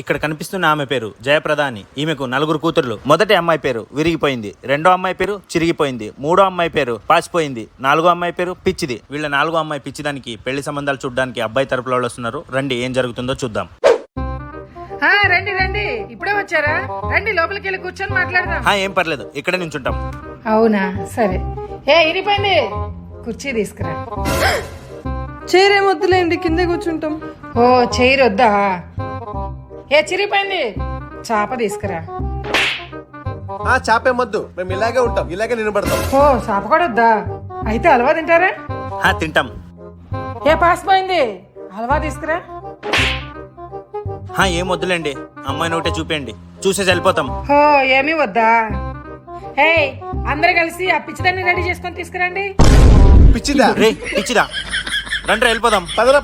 ఇక్కడ కనిపిస్తున్న ఆమె పేరు జయప్రద అని. ఈమెకు 4 కూతుర్లు. మొదటి అమ్మాయి పేరు విరిగిపోయింది, రెండో అమ్మాయి పేరు చిరిగిపోయింది, మూడో అమ్మాయి పేరు పాసిపోయింది, నాలుగో అమ్మాయి పేరు పిచ్చిది. వీళ్ళ 4గో అమ్మాయి పిచ్చిదానికి పెళ్లి సంబంధాలు చూడడానికి అబ్బాయి తరపులో వాళ్ళు వస్తున్నారు. రండి ఏం జరుగుతుందో చూద్దాం. రండి రండి, ఇప్పుడే వచ్చారా? రండి లోపలికి వెళ్ళి కూర్చొని మాట్లాడదాం. ఏం పర్లేదు, ఇక్కడే నుంచుంటాం. అవునా, సరే. ఇరిపోయింది, కుర్చీ తీసుకురా. చైర్ ఏమొద్దులేండి, కిందే కూర్చుంటాం. ఓ చైర్ వద్దా? చిరిగిపోయింది, చాప తీసుకురా. చాపేమొద్దు, మేము ఇలాగే ఉంటాం, ఇలాగే నిలబడతాం. ఓ చాప కూడా వద్దా? అయితే హల్వా తింటారా? తింటాం. పాసిపోయింది, హల్వా తీసుకురా. ఏం వద్దులేండి, అమ్మాయిని ఒకటే చూపేయండి, చూసేసి వెళ్ళిపోతాం. ఏమీ వద్దా? అందరు కలిసి ఆ పిచ్చిదాన్ని రెడీ చేసుకొని తీసుకురండి. పిచ్చిదా? రే పిచ్చిదా, రండి వెళ్ళిపోదాం. పదరా.